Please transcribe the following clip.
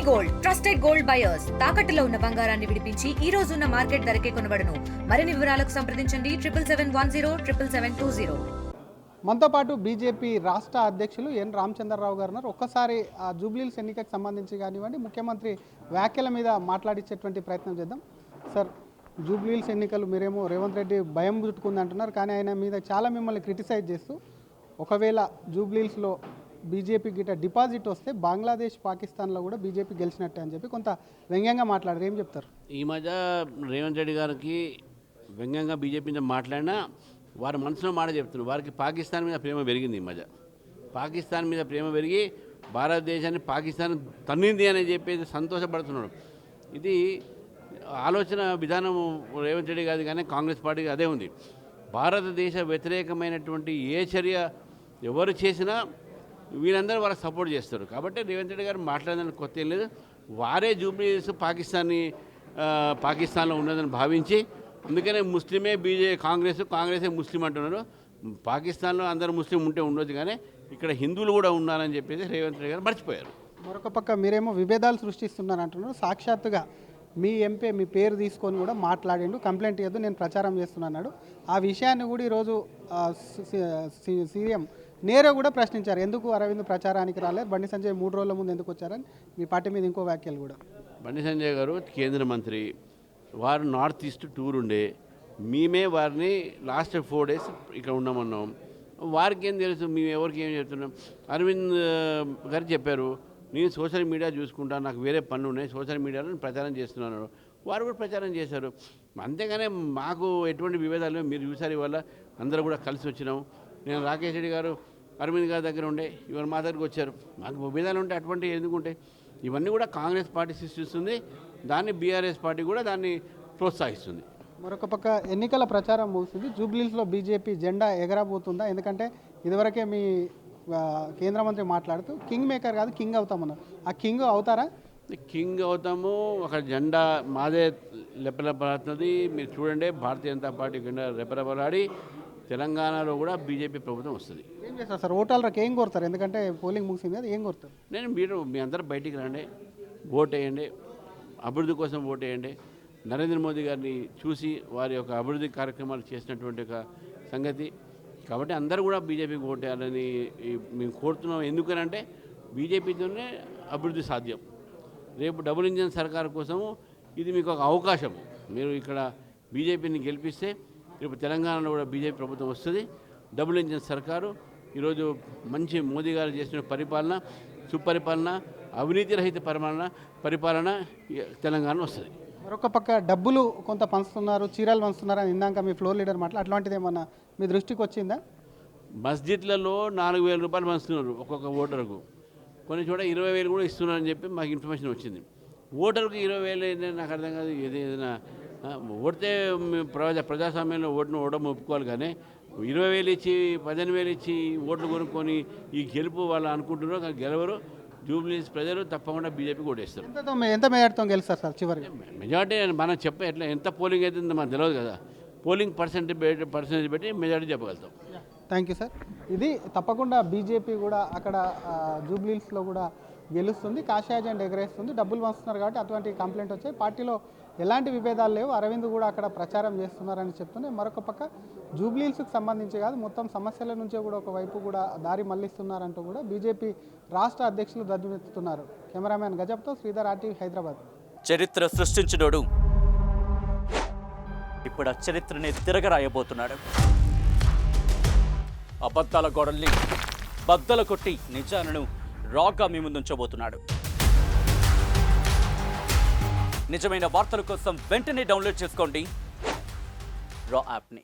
Gold trusted gold buyers తాకట్టులో ఉన్న బంగారాన్ని విడిపించి ఈ రోజు ఉన్న మార్కెట్ ధరకే కొనబడును. మరిన్ని వివరాలకు సంప్రదించండి 7771077720. మనతో పాటు బీజేపీ రాష్ట్ర అధ్యక్షులు ఎన్ రామచంద్రరావు గారు ఉన్నారు. ఒక్కసారి ఆ జూబ్లీహిల్స్ ఎన్నికకు సంబంధించి కానివ్వండి, ముఖ్యమంత్రి వ్యాఖ్యల మీద మాట్లాడించేటువంటి ప్రయత్నం చేద్దాం. సార్, జూబ్లీహిల్స్ ఎన్నికలు మీరేమో రేవంత్ రెడ్డి భయం చుట్టుకుంది అంటున్నారు, కానీ ఆయన మీద చాలా మిమ్మల్ని క్రిటిసైజ్ చేస్తూ ఒకవేళ జూబ్లీహిల్స్లో బీజేపీ గిట్ట డిపాజిట్ వస్తే బంగ్లాదేశ్ పాకిస్తాన్లో కూడా బీజేపీ గెలిచినట్టే అని చెప్పి కొంత వ్యంగ్యంగా మాట్లాడారు. ఏం చెప్తారు? ఈ మధ్య రేవంత్ రెడ్డి గారికి వ్యంగ్యంగా బీజేపీ మీద మాట్లాడినా వారి మనసులో మాట చెప్తున్నారు. వారికి పాకిస్తాన్ మీద ప్రేమ పెరిగింది. ఈ మధ్య పాకిస్తాన్ మీద ప్రేమ పెరిగి భారతదేశాన్ని పాకిస్తాన్ తన్నింది అని చెప్పేసి సంతోషపడుతున్నాడు. ఇది ఆలోచన విధానం రేవంత్ రెడ్డి గారి కానీ కాంగ్రెస్ పార్టీకి అదే ఉంది. భారతదేశ వ్యతిరేకమైనటువంటి ఏ చర్య ఎవరు చేసినా వీళ్ళందరూ వాళ్ళకి సపోర్ట్ చేస్తారు. కాబట్టి రేవంత్ రెడ్డి గారు మాట్లాడడానికి కొత్త ఏం లేదు. వారే జూబ్లీహిల్స్ పాకిస్తాన్లో ఉన్నదని భావించి, అందుకనే ముస్లిమే కాంగ్రెసే ముస్లిం అంటున్నారు. పాకిస్తాన్లో అందరూ ముస్లిం ఉంటే ఉండొచ్చు, కానీ ఇక్కడ హిందువులు కూడా ఉన్నారని చెప్పేసి రేవంత్ రెడ్డి గారు మర్చిపోయారు. మరొక పక్క మీరేమో విభేదాలు సృష్టిస్తున్నారు అంటున్నారు. సాక్షాత్తుగా మీ ఎంపీ మీ పేరు తీసుకొని కూడా మాట్లాడిండు, కంప్లైంట్ ఇవ్వద్దు నేను ప్రచారం చేస్తున్నాడు. ఆ విషయాన్ని కూడా ఈరోజు సీఎం నేరే కూడా ప్రశ్నించారు. ఎందుకు అరవింద్ ప్రచారానికి రాలేదు, బండి సంజయ్ 3 రోజుల ముందు ఎందుకు వచ్చారని మీ పార్టీ మీద ఇంకో వ్యాఖ్యలు కూడా. బండి సంజయ్ గారు కేంద్ర మంత్రి, వారు నార్త్ ఈస్ట్ టూర్ ఉండే, మేమే వారిని లాస్ట్ 4 days ఇక్కడ ఉన్నామన్నాం. వారికి ఏం తెలుసు, మేము ఎవరికి ఏం చెప్తున్నాం? అరవింద్ గారు చెప్పారు, నేను సోషల్ మీడియా చూసుకుంటా, నాకు వేరే పనులు ఉన్నాయి, సోషల్ మీడియాలో ప్రచారం చేస్తున్నాను. వారు కూడా ప్రచారం చేశారు. అంతేగానే మాకు ఎటువంటి విభేదాలు మీరు చూసారు. ఇవాళ అందరూ కూడా కలిసి వచ్చినాం. నేను రాకేష్ రెడ్డి గారు అరవింద్ గారి దగ్గర ఉండే, ఇవాళ మా దగ్గరకు వచ్చారు. మాకు విభేదాలు ఉంటే అటువంటివి ఎందుకుంటే ఇవన్నీ కూడా కాంగ్రెస్ పార్టీ సృష్టిస్తుంది, దాన్ని బీఆర్ఎస్ పార్టీ కూడా దాన్ని ప్రోత్సహిస్తుంది. మరొక పక్క ఎన్నికల ప్రచారం ముగిసింది. జూబ్లీహిల్స్లో బీజేపీ జెండా ఎగరబోతుందా? ఎందుకంటే ఇదివరకే మీ కేంద్ర మంత్రి మాట్లాడుతూ కింగ్ మేకర్ కాదు కింగ్ అవుతామన్నారు. ఆ కింగ్ అవుతారా? కింగ్ అవుతాము. ఒక జెండా మాదే రెపరెపలాడుతుంది. మీరు చూడండి, భారతీయ జనతా పార్టీ జెండా రెపరెపలాడి తెలంగాణలో కూడా బీజేపీ ప్రభుత్వం వస్తుంది. ఏం చేస్తారు సార్? ఓటర్లకు ఏం కోరుతారు? ఎందుకంటే పోలింగ్ ముగిసింది కదా, ఏం కోరుతారు? మీ అందరూ బయటికి రండి, ఓట్ వేయండి, అభివృద్ధి కోసం ఓట్ వేయండి. నరేంద్ర మోదీ గారిని చూసి వారి యొక్క అభివృద్ధి కార్యక్రమాలు చేసినటువంటి ఒక సంగతి. కాబట్టి అందరూ కూడా బీజేపీకి ఓట్ వేయాలని మేము కోరుతున్నాం. ఎందుకనంటే బీజేపీతోనే అభివృద్ధి సాధ్యం. రేపు డబుల్ ఇంజన్ సర్కారు కోసము ఇది మీకు ఒక అవకాశం. మీరు ఇక్కడ బీజేపీని గెలిపిస్తే రేపు తెలంగాణలో కూడా బీజేపీ ప్రభుత్వం వస్తుంది. డబుల్ ఇంజన్ సర్కారు ఈరోజు మంచి మోదీ గారు చేసిన పరిపాలన, సుపరిపాలన, అవినీతి రహిత పరిపాలన తెలంగాణ వస్తుంది. మరొక పక్క డబ్బులు కొంత పంచుతున్నారు, చీరలు పంచుతున్నారు అని ఇందాక మీ ఫ్లోర్ లీడర్ మాటలు, అట్లాంటిది ఏమన్నా మీ దృష్టికి వచ్చిందా? మస్జిద్లలో 4,000 రూపాయలు పంచుతున్నారు ఒక్కొక్క ఓటరుకు. కొన్ని చోట 20,000 కూడా ఇస్తున్నారని చెప్పి మాకు ఇన్ఫర్మేషన్ వచ్చింది. ఓటరుకు 20,000 ఏంటంటే నాకు అర్థం కాదు. ఏదైనా ఓడితే ప్రజాస్వామ్యంలో ఓడడం ఒప్పుకోవాలి, కానీ 20,000 ఇచ్చి 15,000 ఇచ్చి ఓట్లు కొనుక్కొని ఈ గెలుపు వాళ్ళు అనుకుంటున్నారు, కానీ గెలవరు. జూబ్లీహిల్స్ ప్రజలు తప్పకుండా బీజేపీకి ఓటేస్తారు. ఎంత మెజార్టీతో గెలుస్తారు సార్? చివరికి మెజార్టీ మనం ఎట్లా ఎంత పోలింగ్ అవుతుందో మనకు తెలియదు కదా. పోలింగ్ పర్సెంటేజ్ పెట్టి మెజార్టీ చెప్పగలుగుతాం. Thank you sir. ఇది తప్పకుండా బీజేపీ కూడా అక్కడ జూబ్లీహిల్స్లో కూడా గెలుస్తుంది, కాషాయ జెండా ఎగరేస్తుంది. డబ్బులు పంచుతున్నారు కాబట్టి అటువంటి కంప్లైంట్ వచ్చాయి. పార్టీలో ఎలాంటి విభేదాలు లేవు. అరవింద్ కూడా అక్కడ ప్రచారం చేస్తున్నారని చెప్తున్నాయి. మరొక పక్క జూబ్లీహిల్స్కి సంబంధించి కాదు, మొత్తం సమస్యల నుంచే కూడా ఒకవైపు కూడా దారి మళ్లిస్తున్నారంటూ కూడా బీజేపీ రాష్ట్ర అధ్యక్షులు ధ్వజమెత్తుతున్నారు. కెమెరామ్యాన్ గజబ్తో శ్రీధర్, RTV హైదరాబాద్. చరిత్ర సృష్టించినోడు ఇప్పుడు ఆ చరిత్రని తిరగరాయబోతున్నాడు. అబద్ధాల గోడల్ని బద్దలు కొట్టి నిజాలను రాగా మీ ముందుంచబోతున్నాడు. నిజమైన వార్తల కోసం వెంటనే డౌన్లోడ్ చేసుకోండి రా యాప్ని.